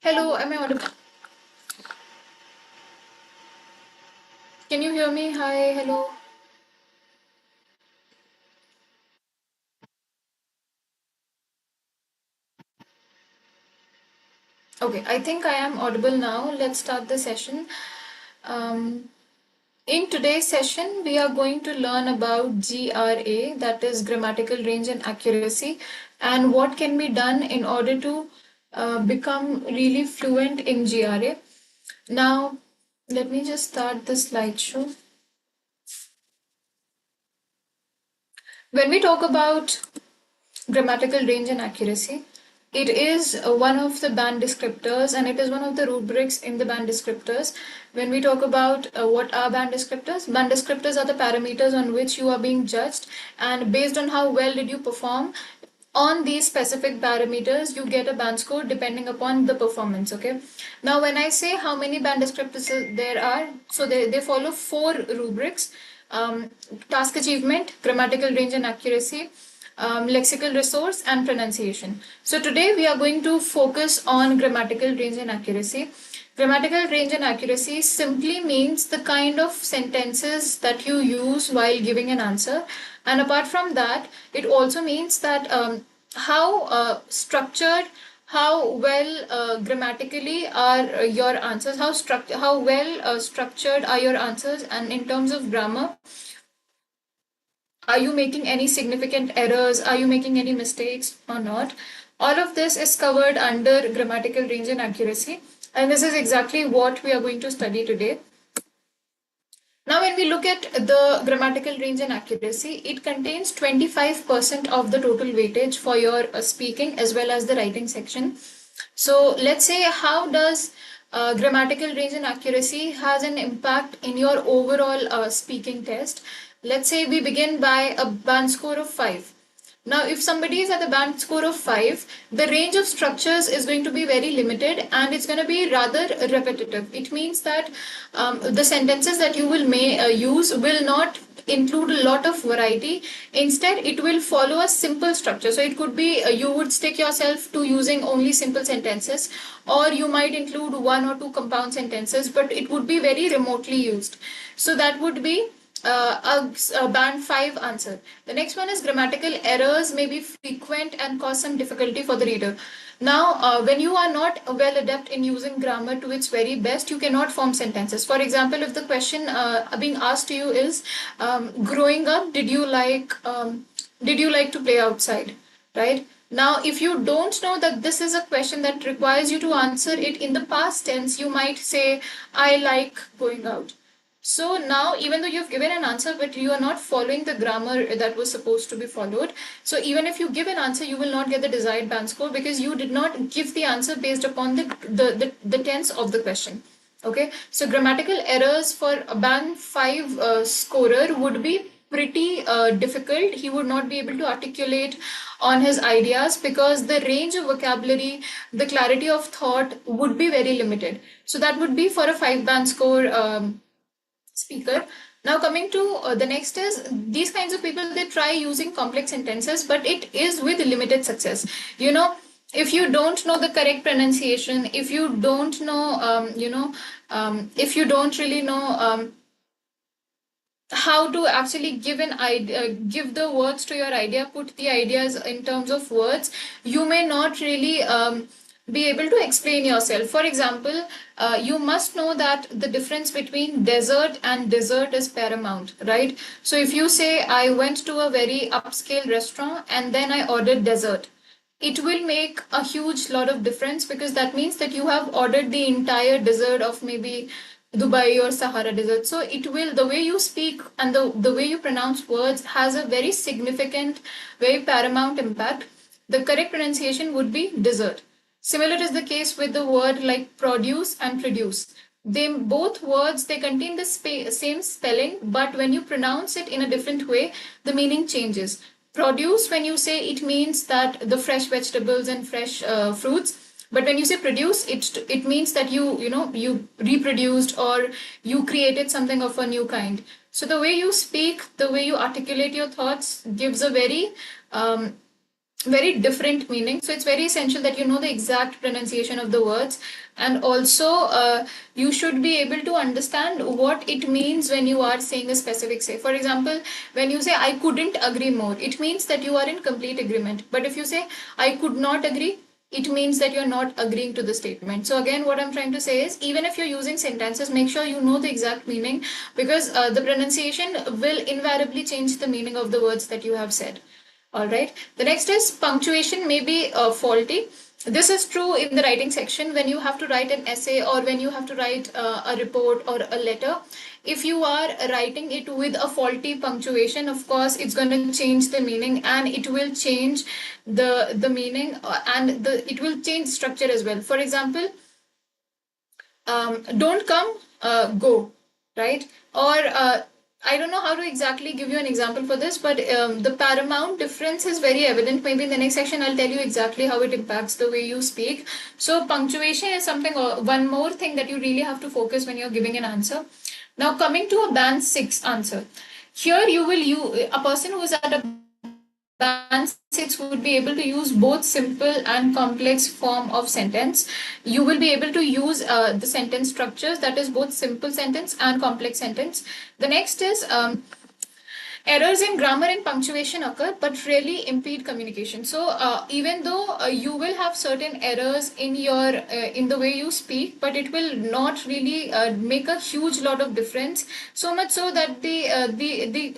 Hello, am I audible? Can you hear me? Hi, hello. Okay, I think I am audible now. Let's start the session. Um, in today's session, we are going to learn about GRA, that is grammatical range and accuracy, and what can be done in order to become really fluent in GRA. Now, let me just start the slideshow. When we talk about grammatical range and accuracy, it is one of the band descriptors and it is one of the rubrics in the band descriptors. When we talk about what are band descriptors are the parameters on which you are being judged, and based on how well did you perform on these specific parameters, you get a band score depending upon the performance. Okay, now when I say how many band descriptors there are, so they follow four rubrics: um, task achievement, grammatical range and accuracy, lexical resource, and pronunciation. So today we are going to focus on grammatical range and accuracy. Grammatical range and accuracy simply means the kind of sentences that you use while giving an answer. And apart from that, it also means that how structured, how well grammatically are your answers, how well structured are your answers, and in terms of grammar, are you making any significant errors? Are you making any mistakes or not? All of this is covered under grammatical range and accuracy. And this is exactly what we are going to study today. Now, when we look at the grammatical range and accuracy, it contains 25% of the total weightage for your speaking as well as the writing section. So let's say, how does grammatical range and accuracy has an impact in your overall speaking test? Let's say we begin by a band score of 5. Now, if somebody is at the band score of 5, the range of structures is going to be very limited and it's going to be rather repetitive. It means that the sentences that you will use will not include a lot of variety. Instead, it will follow a simple structure. So it could be you would stick yourself to using only simple sentences, or you might include one or two compound sentences, but it would be very remotely used. So that would be a band 5 answer. The next one is grammatical errors may be frequent and cause some difficulty for the reader. Now, when you are not well adept in using grammar to its very best, you cannot form sentences. For example, if the question being asked to you is, growing up, did you like to play outside, right? Now, if you don't know that this is a question that requires you to answer it in the past tense, you might say, I like going out. So now, even though you've given an answer, but you are not following the grammar that was supposed to be followed. So even if you give an answer, you will not get the desired band score because you did not give the answer based upon the tense of the question. Okay, so grammatical errors for a band 5 scorer would be pretty difficult. He would not be able to articulate on his ideas because the range of vocabulary, the clarity of thought would be very limited. So that would be for a 5 band score speaker. Now coming to the next is, these kinds of people, they try using complex sentences, but it is with limited success. You know, if you don't know the correct pronunciation, if you don't know, if you don't really know how to actually give an idea, give the words to your idea, put the ideas in terms of words, you may not really be able to explain yourself. For example, you must know that the difference between desert and dessert is paramount, right? So if you say, I went to a very upscale restaurant and then I ordered dessert, it will make a huge lot of difference because that means that you have ordered the entire dessert of maybe Dubai or Sahara Desert. So it will, the way you speak and the way you pronounce words has a very significant, very paramount impact. The correct pronunciation would be dessert. Similar is the case with the word like produce and produce. They both words, they contain the same spelling, but when you pronounce it in a different way, the meaning changes. Produce, when you say, it means that the fresh vegetables and fresh fruits, but when you say produce, it means that you reproduced or you created something of a new kind. So the way you speak, the way you articulate your thoughts gives a very very different meaning. So it's very essential that you know the exact pronunciation of the words, and also you should be able to understand what it means when you are saying a specific say. For example, when you say I couldn't agree more, it means that you are in complete agreement. But if you say I could not agree, it means that you're not agreeing to the statement. So again, what I'm trying to say is, even if you're using sentences, make sure you know the exact meaning, because the pronunciation will invariably change the meaning of the words that you have said. All right. The next is punctuation may be faulty. This is true in the writing section when you have to write an essay or when you have to write a report or a letter. If you are writing it with a faulty punctuation, of course, it's going to change the meaning, and it will change the meaning, and it will change structure as well. For example, don't come, go, right? Or I don't know how to exactly give you an example for this, but the paramount difference is very evident. Maybe in the next section, I'll tell you exactly how it impacts the way you speak. So punctuation is something, one more thing that you really have to focus when you're giving an answer. Now, coming to a band 6 answer. Here you will use, a person who is at a band 6 would be able to use both simple and complex form of sentence. You will be able to use the sentence structures, that is both simple sentence and complex sentence. The next is errors in grammar and punctuation occur but rarely impede communication. So even though you will have certain errors in the way you speak, but it will not really make a huge lot of difference, so much so that the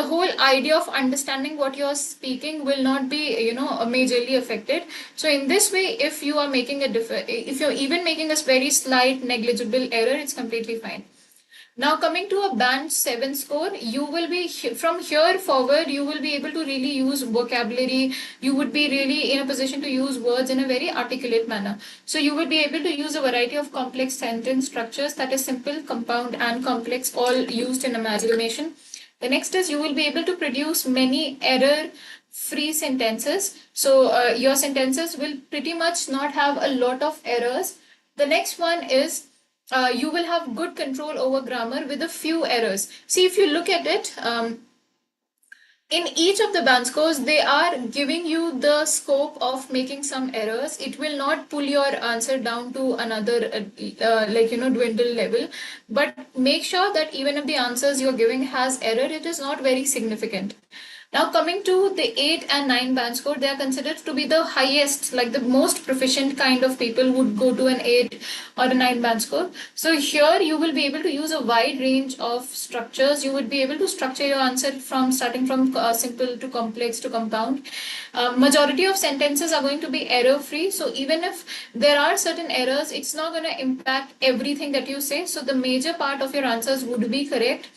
whole idea of understanding what you're speaking will not be, majorly affected. So in this way, if you are making if you're even making a very slight negligible error, it's completely fine. Now coming to a band 7 score, you will be, from here forward, you will be able to really use vocabulary. You would be really in a position to use words in a very articulate manner. So you will be able to use a variety of complex sentence structures, that is simple, compound and complex, all used in amalgamation. The next is you will be able to produce many error free sentences. So your sentences will pretty much not have a lot of errors. The next one is you will have good control over grammar with a few errors. See, if you look at it, in each of the band scores, they are giving you the scope of making some errors. It will not pull your answer down to another, dwindle level. But make sure that even if the answers you're giving has error, it is not very significant. Now coming to the 8 and 9 band score, they are considered to be the highest, like the most proficient kind of people would go to an 8 or a 9 band score. So here you will be able to use a wide range of structures. You would be able to structure your answer from starting from simple to complex to compound. Majority of sentences are going to be error free. So even if there are certain errors, it's not going to impact everything that you say. So the major part of your answers would be correct.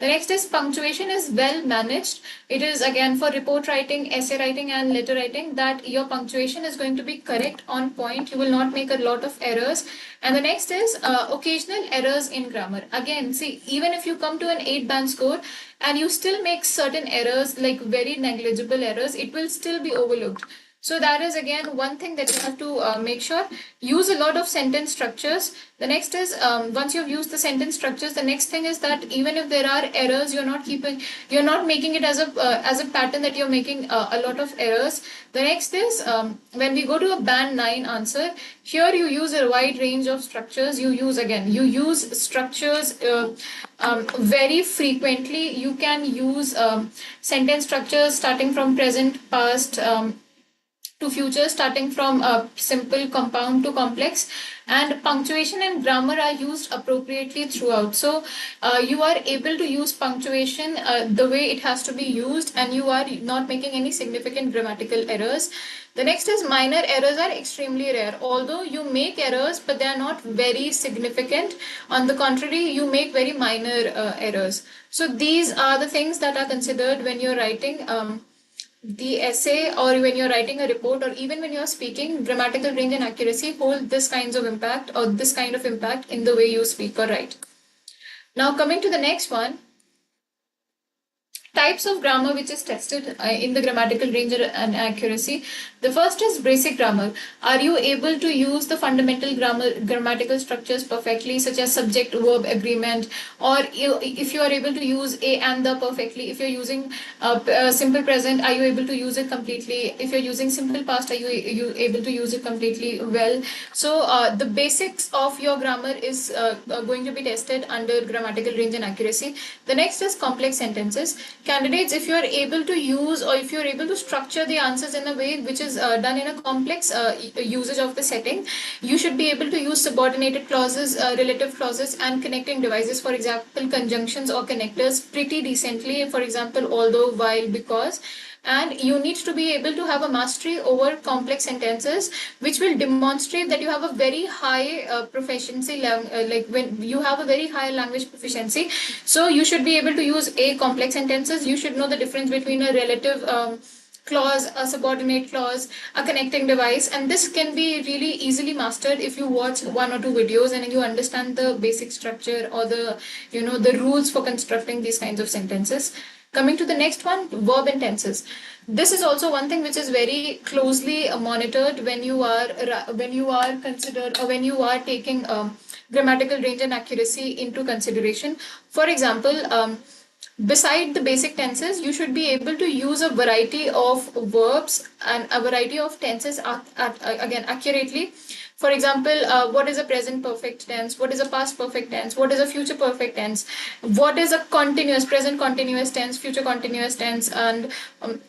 The next is punctuation is well managed. It is again for report writing, essay writing, and letter writing, that your punctuation is going to be correct, on point. You will not make a lot of errors. And the next is occasional errors in grammar. Again, see, even if you come to an 8 band score and you still make certain errors, like very negligible errors, it will still be overlooked. So that is again one thing that you have to make sure. Use a lot of sentence structures. The next is once you've used the sentence structures, the next thing is that even if there are errors, you're not making it as a pattern that you're making a lot of errors. The next is when we go to a band 9 answer, here you use a wide range of structures. You use structures very frequently. You can use sentence structures starting from present, past, to future, starting from simple, compound to complex, and punctuation and grammar are used appropriately throughout. So you are able to use punctuation the way it has to be used, and you are not making any significant grammatical errors. The next is minor errors are extremely rare. Although you make errors, but they are not very significant. On the contrary, you make very minor errors. So these are the things that are considered when you're writing the essay, or when you're writing a report, or even when you're speaking. Grammatical range and accuracy hold this kinds of impact, or this kind of impact in the way you speak or write. Now coming to the next one, Types of grammar which is tested in the grammatical range and accuracy. The first is basic grammar. Are you able to use the fundamental grammatical structures perfectly, such as subject verb agreement, or if you are able to use a and the perfectly? If you're using simple present, are you able to use it completely? If you're using simple past, are you able to use it completely well? So the basics of your grammar is going to be tested under grammatical range and accuracy. The next is complex sentences. Candidates, if you are able to use or if you are able to structure the answers in a way which is done in a complex usage of the setting, you should be able to use subordinated clauses, relative clauses, and connecting devices, for example, conjunctions or connectors, pretty decently. For example, although, while, because. And you need to be able to have a mastery over complex sentences, which will demonstrate that you have a very high proficiency, like when you have a very high language proficiency. So you should be able to use a complex sentences. You should know the difference between a relative clause, a subordinate clause, a connecting device, and this can be really easily mastered if you watch one or two videos and you understand the basic structure or the rules for constructing these kinds of sentences. Coming to the next one, verb and tenses. This is also one thing which is very closely monitored when you are considered or when you are taking grammatical range and accuracy into consideration. For example, beside the basic tenses, you should be able to use a variety of verbs and a variety of tenses again accurately. For example, what is a present perfect tense? What is a past perfect tense? What is a future perfect tense? What is a continuous, present continuous tense, future continuous tense? And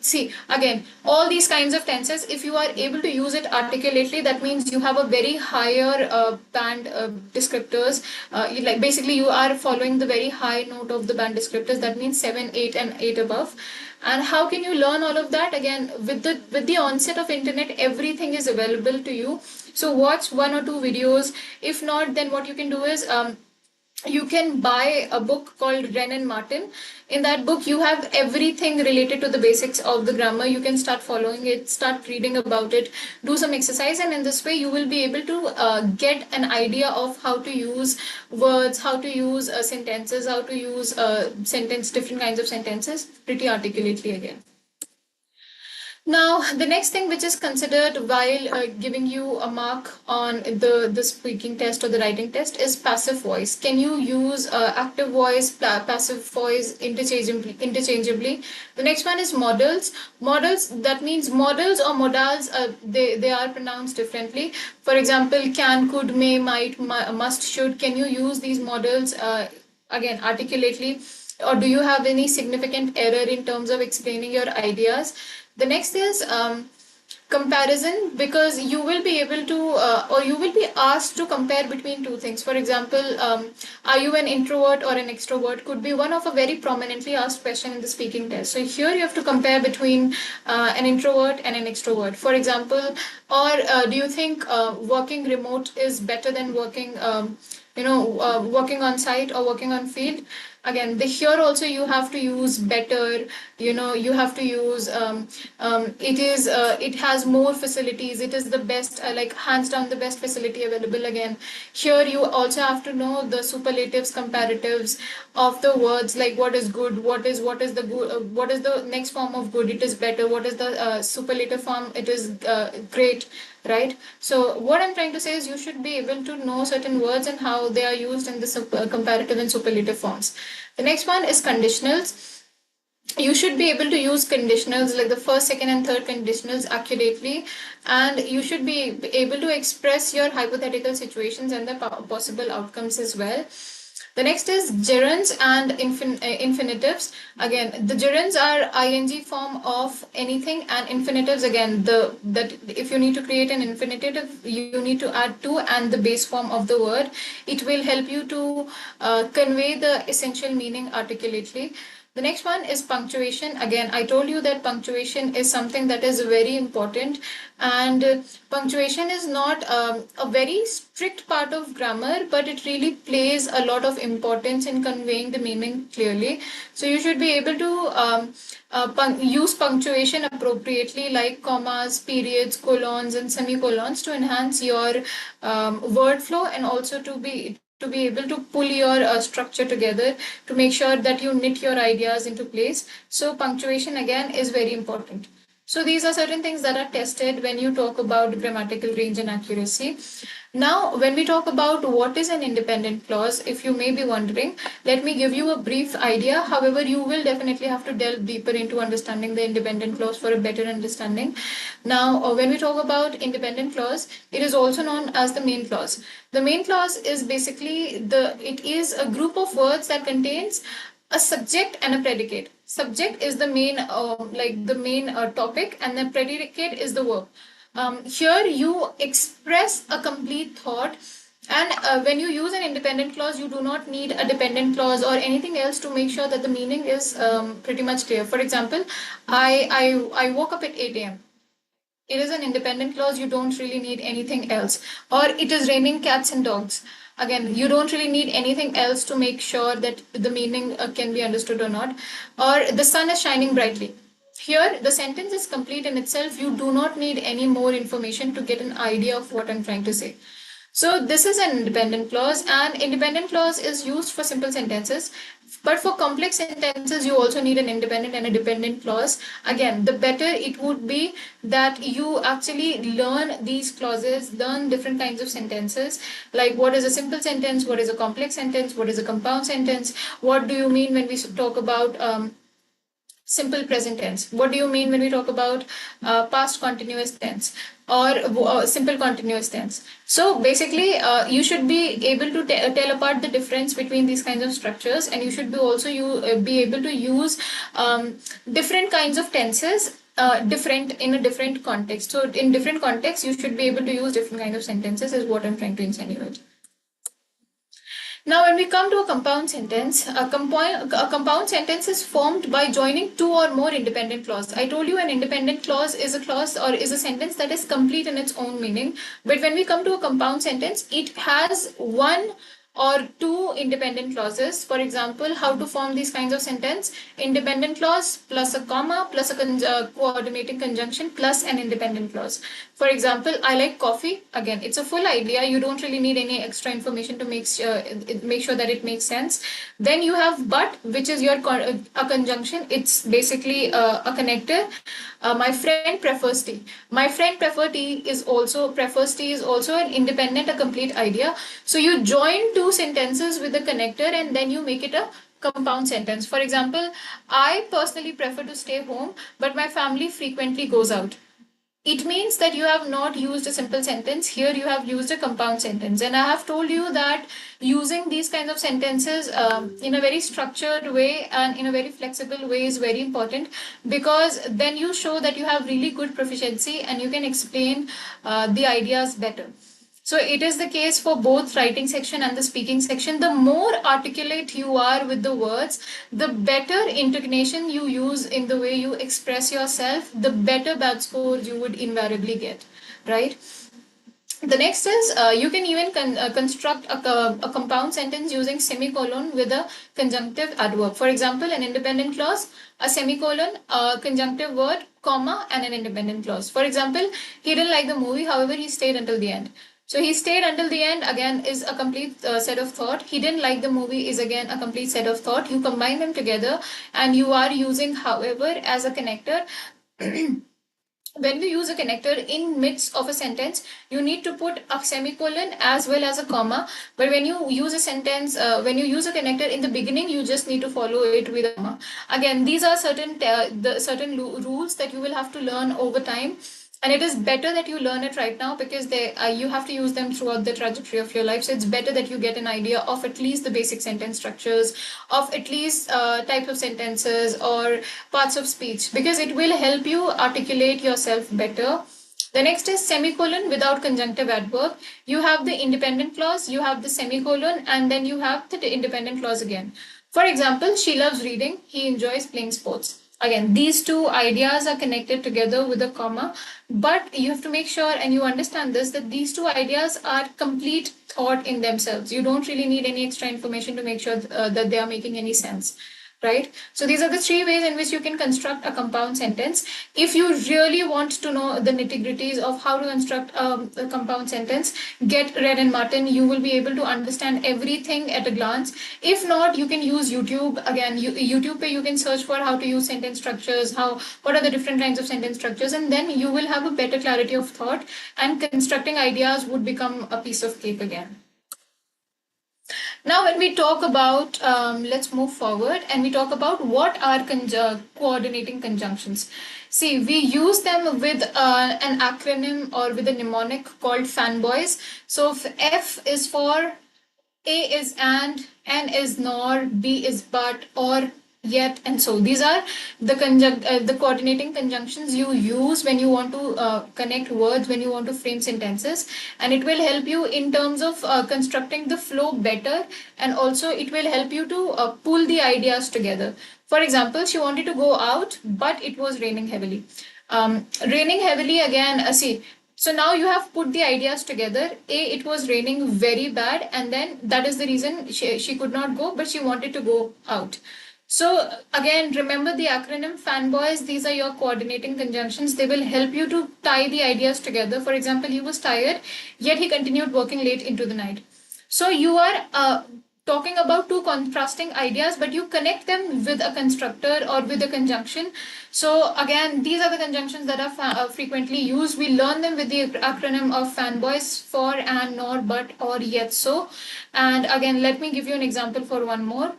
see, again, all these kinds of tenses, if you are able to use it articulately, that means you have a very higher band descriptors. Like basically, you are following the very high note of the band descriptors. That means 7, 8, and 8 above. And how can you learn all of that? Again, with the onset of internet, everything is available to you. So watch one or two videos. If not, then what you can do is you can buy a book called Wren and Martin. In that book, you have everything related to the basics of the grammar. You can start following it, start reading about it, do some exercise, and in this way, you will be able to get an idea of how to use words, how to use sentences, how to use different kinds of sentences pretty articulately again. Now, the next thing which is considered while giving you a mark on the speaking test or the writing test is passive voice. Can you use active voice, passive voice interchangeably? The next one is modals. Modals, that means modals or modals, they are pronounced differently. For example, can, could, may, might, must, should. Can you use these modals again articulately? Or do you have any significant error in terms of explaining your ideas? The next is comparison, because you will be able to or you will be asked to compare between two things. For example, are you an introvert or an extrovert could be one of a very prominently asked question in the speaking test. So here you have to compare between an introvert and an extrovert. For example, or do you think working remote is better than working working on site or working on field? Again, here also you have to use better. You have to use it has more facilities. It is the best, like hands down the best facility available. Again, here you also have to know the superlatives, comparatives of the words, like what is good, what is the good, what is the next form of good, it is better, what is the superlative form, it is great, right? So what I'm trying to say is you should be able to know certain words and how they are used in the comparative and superlative forms. The next one is conditionals. You should be able to use conditionals like the first, second, and third conditionals accurately, and you should be able to express your hypothetical situations and the possible outcomes as well. The next is gerunds and infinitives. Again, the gerunds are ing form of anything, and infinitives, again, that if you need to create an infinitive, you need to add to and the base form of the word. It will help you to convey the essential meaning articulately. The next one is punctuation. Again, I told you that punctuation is something that is very important, and punctuation is not a very strict part of grammar, but it really plays a lot of importance in conveying the meaning clearly. So you should be able to use punctuation appropriately, like commas, periods, colons, and semicolons, to enhance your word flow and also to to be able to pull your structure together, to make sure that you knit your ideas into place. So punctuation again is very important. So these are certain things that are tested when you talk about grammatical range and accuracy. Now, when we talk about what is an independent clause, if you may be wondering, let me give you a brief idea. However, you will definitely have to delve deeper into understanding the independent clause for a better understanding. Now, when we talk about independent clause, it is also known as the main clause. The main clause is basically it is a group of words that contains a subject and a predicate. Subject is the main topic, and the predicate is the verb. Here you express a complete thought, and when you use an independent clause, you do not need a dependent clause or anything else to make sure that the meaning is pretty much clear. For example, I woke up at 8 a.m. It is an independent clause, you don't really need anything else. Or it is raining cats and dogs. Again, you don't really need anything else to make sure that the meaning can be understood or not. Or the sun is shining brightly. Here, the sentence is complete in itself. You do not need any more information to get an idea of what I'm trying to say. So this is an independent clause, and independent clause is used for simple sentences. But for complex sentences, you also need an independent and a dependent clause. Again, the better it would be that you actually learn these clauses, learn different kinds of sentences, like what is a simple sentence, what is a complex sentence, what is a compound sentence, what do you mean when we talk about simple present tense. What do you mean when we talk about past continuous tense or simple continuous tense? So basically, you should be able to tell apart the difference between these kinds of structures, and you should be also be able to use different kinds of tenses different in a different context. So in different contexts, you should be able to use different kinds of sentences is what I'm trying to insinuate. Now, when we come to a compound sentence, a compound sentence is formed by joining two or more independent clauses. I told you an independent clause is a clause or is a sentence that is complete in its own meaning. But when we come to a compound sentence, it has one or two independent clauses. For example, how to form these kinds of sentence: independent clause plus a comma plus a coordinating conjunction plus an independent clause. For example, I like coffee. Again, it's a full idea. You don't really need any extra information to make sure that it makes sense. Then you have but, which is your a conjunction. It's basically a connector. My friend prefers tea. My friend prefers tea is also an independent, a complete idea. So you join two sentences with a connector, and then you make it a compound sentence. For example, I personally prefer to stay home, but my family frequently goes out. It means that you have not used a simple sentence. Here you have used a compound sentence. And I have told you that using these kinds of sentences in a very structured way and in a very flexible way is very important, because then you show that you have really good proficiency and you can explain the ideas better. So it is the case for both writing section and the speaking section. The more articulate you are with the words, the better intonation you use in the way you express yourself, the better bad scores you would invariably get, right? The next is you can even construct a compound sentence using semicolon with a conjunctive adverb. For example, an independent clause, a semicolon, a conjunctive word, comma, and an independent clause. For example, he didn't like the movie, however, he stayed until the end. So he stayed until the end, again, is a complete set of thought. He didn't like the movie is again a complete set of thought. You combine them together and you are using however as a connector. When you use a connector in midst of a sentence, you need to put a semicolon as well as a comma. But when you use a sentence, when you use a connector in the beginning, you just need to follow it with a comma. Again, these are certain rules that you will have to learn over time. And it is better that you learn it right now, because you have to use them throughout the trajectory of your life. So it's better that you get an idea of at least the basic sentence structures, of at least types of sentences or parts of speech, because it will help you articulate yourself better. The next is semicolon without conjunctive adverb. You have the independent clause, you have the semicolon, and then you have the independent clause again. For example, she loves reading, he enjoys playing sports. Again, these two ideas are connected together with a comma, but you have to make sure, and you understand this, that these two ideas are complete thought in themselves. You don't really need any extra information to make sure that they are making any sense, right? So these are the three ways in which you can construct a compound sentence. If you really want to know the nitty-gritties of how to construct a compound sentence, get Red and Martin. You will be able to understand everything at a glance. If not, you can use YouTube. Again, YouTube pe you can search for how to use sentence structures, what are the different kinds of sentence structures, and then you will have a better clarity of thought, and constructing ideas would become a piece of cake again. Now, when we talk about, let's move forward and we talk about what are coordinating conjunctions. See, we use them with an acronym or with a mnemonic called fanboys. So, F is for, A is and, N is nor, B is but, or yet, and so these are the coordinating conjunctions you use when you want to connect words, when you want to frame sentences, and it will help you in terms of constructing the flow better, and also it will help you to pull the ideas together. For example, she wanted to go out, but it was raining heavily. Raining heavily again, see, so now you have put the ideas together. A, it was raining very bad, and then that is the reason she could not go, but she wanted to go out. So again, remember the acronym fanboys. These are your coordinating conjunctions. They will help you to tie the ideas together. For example, he was tired, yet he continued working late into the night. So you are talking about two contrasting ideas, but you connect them with a constructor or with a conjunction. So again, these are the conjunctions that are frequently used. We learn them with the acronym of fanboys: for, and, nor, but, or, yet, so. And again, let me give you an example for one more.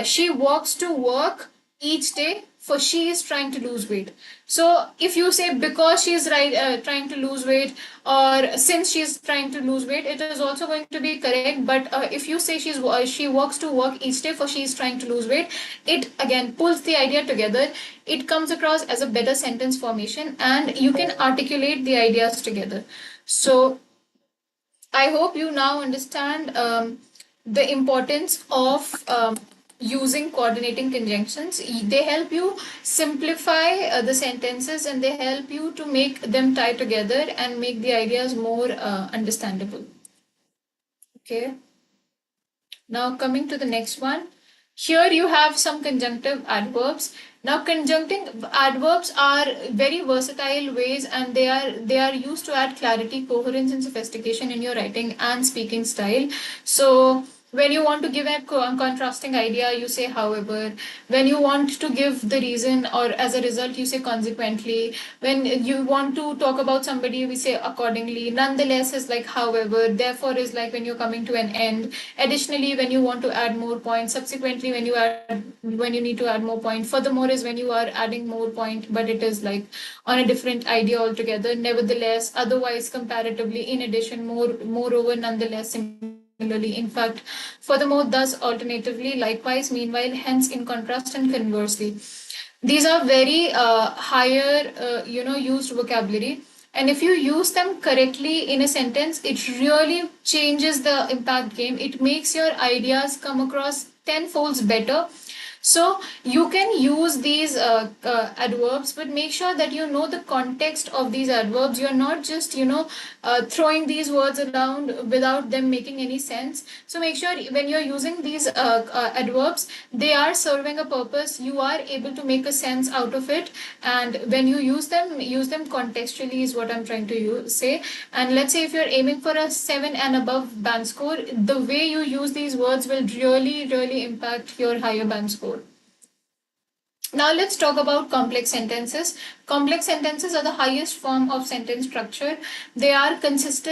She walks to work each day, for she is trying to lose weight. So if you say because she is trying to lose weight, or since she is trying to lose weight, it is also going to be correct. But if you say she walks to work each day for she is trying to lose weight, it again pulls the idea together. It comes across as a better sentence formation, and you can articulate the ideas together. So I hope you now understand the importance of using coordinating conjunctions. They help you simplify the sentences, and they help you to make them tie together and make the ideas more understandable. Okay. Now coming to the next one. Here you have some conjunctive adverbs. Now conjunctive adverbs are very versatile ways, and they are used to add clarity, coherence, and sophistication in your writing and speaking style. So when you want to give a contrasting idea, you say however. When you want to give the reason or as a result, you say consequently. When you want to talk about somebody, we say accordingly. Nonetheless is like however. Therefore is like when you're coming to an end. Additionally, when you want to add more points. Subsequently, when you need to add more point. Furthermore is when you are adding more point, but it is like on a different idea altogether. Nevertheless, otherwise, comparatively, in addition, moreover, nonetheless, similarly, in fact, furthermore, thus, alternatively, likewise, meanwhile, hence, in contrast, and conversely. These are very higher, used vocabulary. And if you use them correctly in a sentence, it really changes the impact game. It makes your ideas come across tenfolds better. So you can use these adverbs, but make sure that you know the context of these adverbs. You're not just, throwing these words around without them making any sense. So make sure when you're using these adverbs, they are serving a purpose. You are able to make a sense out of it. And when you use them contextually is what I'm trying to say. And let's say if you're aiming for a 7 and above band score, the way you use these words will really, really impact your higher band score. Now let's talk about complex sentences. Complex sentences are the highest form of sentence structure. They consist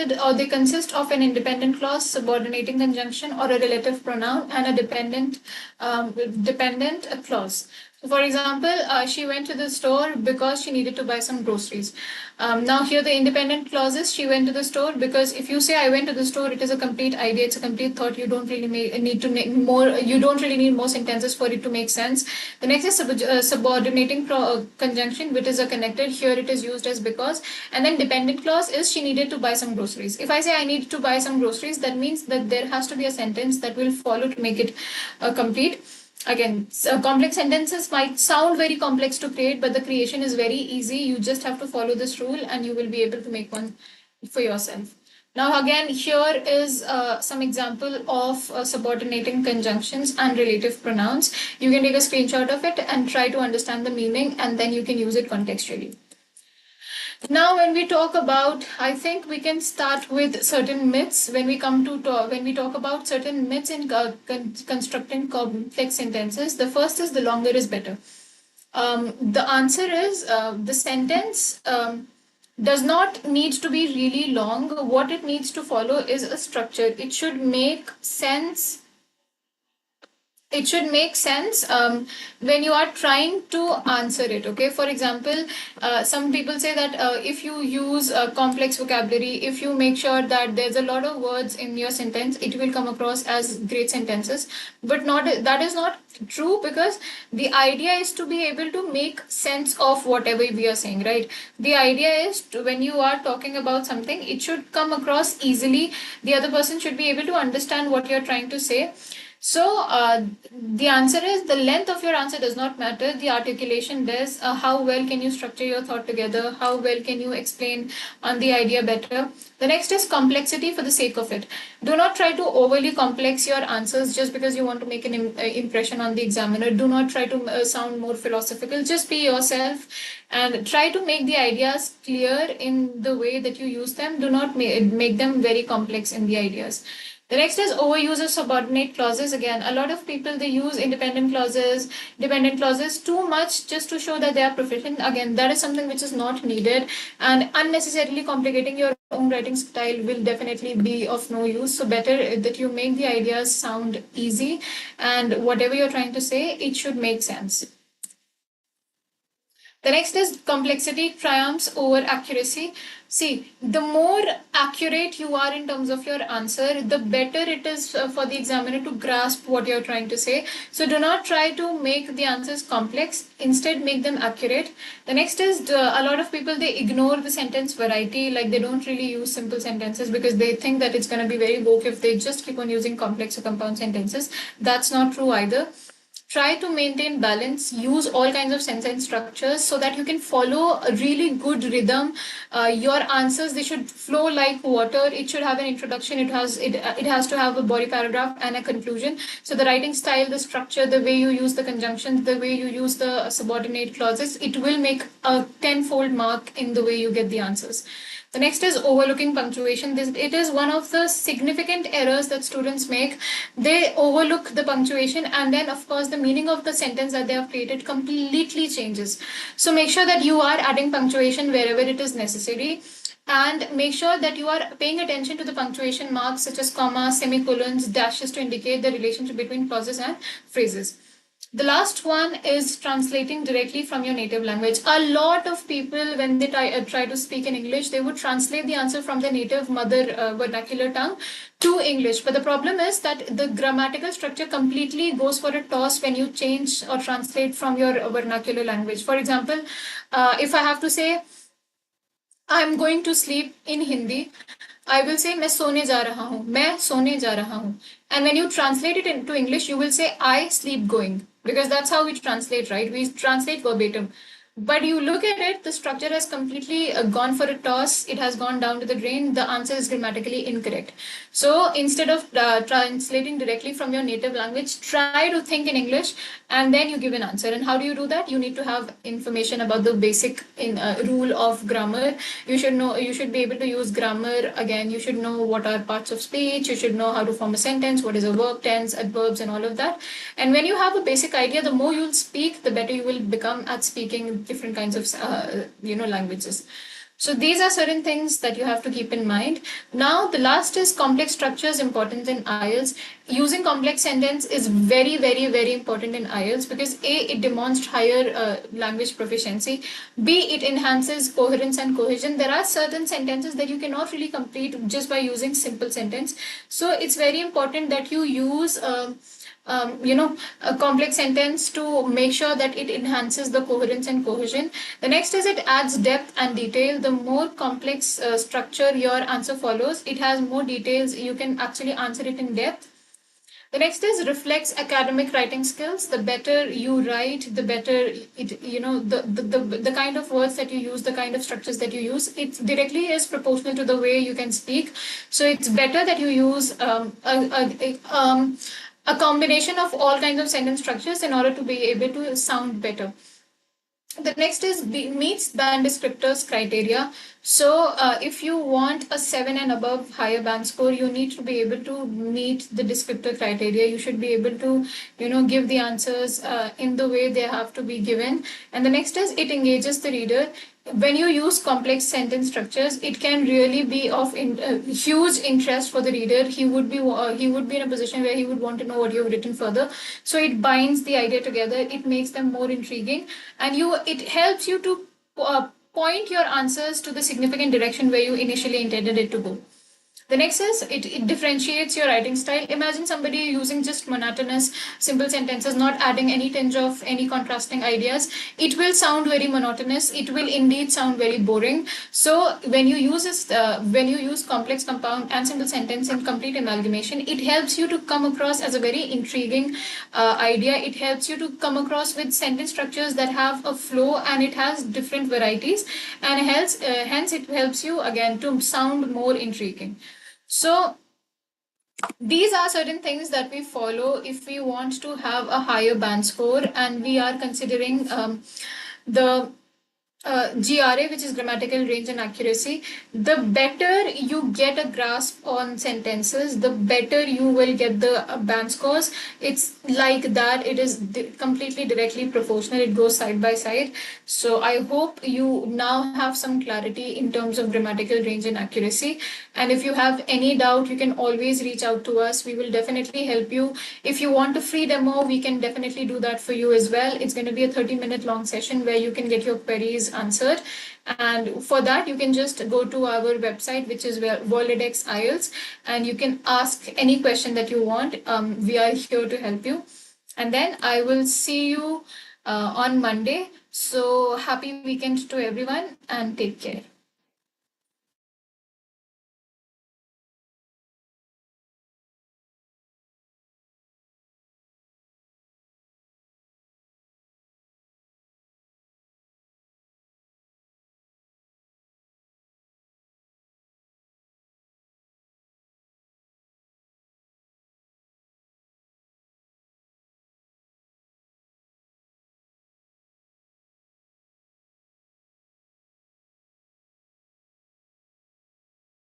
of an independent clause, subordinating conjunction, or a relative pronoun, and a dependent clause. For example, she went to the store because she needed to buy some groceries. Now here the independent clauses, she went to the store because if you say I went to the store, it is a complete idea, it's a complete thought. You don't really need to make more. You don't really need more sentences for it to make sense. The next is subordinating conjunction, which is a connected. Here it is used as because, and then dependent clause is she needed to buy some groceries. If I say I need to buy some groceries, that means that there has to be a sentence that will follow to make it complete. Again, complex sentences might sound very complex to create, but the creation is very easy. You just have to follow this rule and you will be able to make one for yourself. Now again, here is some example of subordinating conjunctions and relative pronouns. You can take a screenshot of it and try to understand the meaning, and then you can use it contextually. Now, when we talk about, I think we can start with certain myths when we come to when we talk about certain myths in constructing complex sentences. The first is the longer is better. The answer is the sentence does not need to be really long. What it needs to follow is a structure. It should make sense. It should make sense when you are trying to answer it. Okay, for example, some people say that if you use complex vocabulary, if you make sure that there's a lot of words in your sentence, it will come across as great sentences. But not that is not true, because the idea is to be able to make sense of whatever we are saying, right? The idea is to, when you are talking about something, it should come across easily. The other person should be able to understand what you're trying to say. So the answer is the length of your answer does not matter. The articulation does. How well can you structure your thought together? How well can you explain on the idea better? The next is complexity for the sake of it. Do not try to overly complex your answers just because you want to make an impression on the examiner. Do not try to sound more philosophical. Just be yourself and try to make the ideas clear in the way that you use them. Do not make them very complex in the ideas. The next is overuse of subordinate clauses. Again, a lot of people they use dependent clauses too much just to show that they are proficient. Again, that is something which is not needed, and unnecessarily complicating your own writing style will definitely be of no use. So better that you make the ideas sound easy, and whatever you're trying to say, it should make sense. The next is complexity triumphs over accuracy. See, the more accurate you are in terms of your answer, the better it is for the examiner to grasp what you're trying to say. So do not try to make the answers complex. Instead, make them accurate. The next is a lot of people they ignore the sentence variety, like they don't really use simple sentences because they think that it's going to be very woke if they just keep on using complex or compound sentences. That's not true either. Try to maintain balance, use all kinds of sentence structures so that you can follow a really good rhythm. Your answers they should flow like water. It should have an introduction, it has to have a body paragraph and a conclusion. So the writing style, the structure, the way you use the conjunctions, the way you use the subordinate clauses, it will make a tenfold mark in the way you get the answers. The next is overlooking punctuation. It is one of the significant errors that students make. They overlook the punctuation, and then, of course, the meaning of the sentence that they have created completely changes. So make sure that you are adding punctuation wherever it is necessary, and make sure that you are paying attention to the punctuation marks such as commas, semicolons, dashes to indicate the relationship between clauses and phrases. The last one is translating directly from your native language. A lot of people, when they try to speak in English, they would translate the answer from their native mother vernacular tongue to English. But the problem is that the grammatical structure completely goes for a toss when you change or translate from your vernacular language. For example, if I have to say, I'm going to sleep in Hindi, I will say मैं सोने जा रहा हूँ, मैं सोने जा रहा हूँ. And when you translate it into English, you will say I sleep going, because that's how we translate, right? We translate verbatim. But you look at it, the structure has completely gone for a toss. It has gone down to the drain. The answer is grammatically incorrect. So instead of translating directly from your native language, try to think in English and then you give an answer. And how do you do that? You need to have information about the basic rule of grammar. You should know. You should be able to use grammar. Again, you should know what are parts of speech. You should know how to form a sentence. What is a verb, tense, adverbs, and all of that. And when you have a basic idea, the more you'll speak, the better you will become at speaking different kinds of languages. So these are certain things that you have to keep in mind. Now the last is complex structures important in IELTS. Using complex sentence is very, very, very important in IELTS because A, it demonstrates higher language proficiency. B, it enhances coherence and cohesion. There are certain sentences that you cannot really complete just by using simple sentence. So it's very important that you use a complex sentence to make sure that it enhances the coherence and cohesion. The next is it adds depth and detail. The more complex structure your answer follows, it has more details. You can actually answer it in depth. The next is reflects academic writing skills. The better you write, the better it, the kind of words that you use, the kind of structures that you use, it directly is proportional to the way you can speak. So it's better that you use a combination of all kinds of sentence structures in order to be able to sound better. The next is meets band descriptors criteria. So if you want a 7 and above higher band score, you need to be able to meet the descriptor criteria. You should be able to give the answers in the way they have to be given. And the next is it engages the reader. When you use complex sentence structures, it can really be of huge interest for the reader. He would be in a position where he would want to know what you've written further. So it binds the idea together. It makes them more intriguing, and it helps you to point your answers to the significant direction where you initially intended it to go. The next is it differentiates your writing style. Imagine somebody using just monotonous, simple sentences, not adding any tinge of any contrasting ideas. It will sound very monotonous. It will indeed sound very boring. So when you use complex, compound, and simple sentence in complete amalgamation, it helps you to come across as a very intriguing idea. It helps you to come across with sentence structures that have a flow and it has different varieties, and hence it helps you again to sound more intriguing. So these are certain things that we follow if we want to have a higher band score, and we are considering the GRA, which is grammatical range and accuracy. The better you get a grasp on sentences, the better you will get the band scores. It's like that. It is completely directly proportional. It goes side by side. So I hope you now have some clarity in terms of grammatical range and accuracy. And if you have any doubt, you can always reach out to us. We will definitely help you. If you want a free demo, we can definitely do that for you as well. It's going to be a 30-minute long session where you can get your queries answered. And for that, you can just go to our website, which is World edX IELTS, and you can ask any question that you want. We are here to help you. And then I will see you on Monday. So happy weekend to everyone and take care.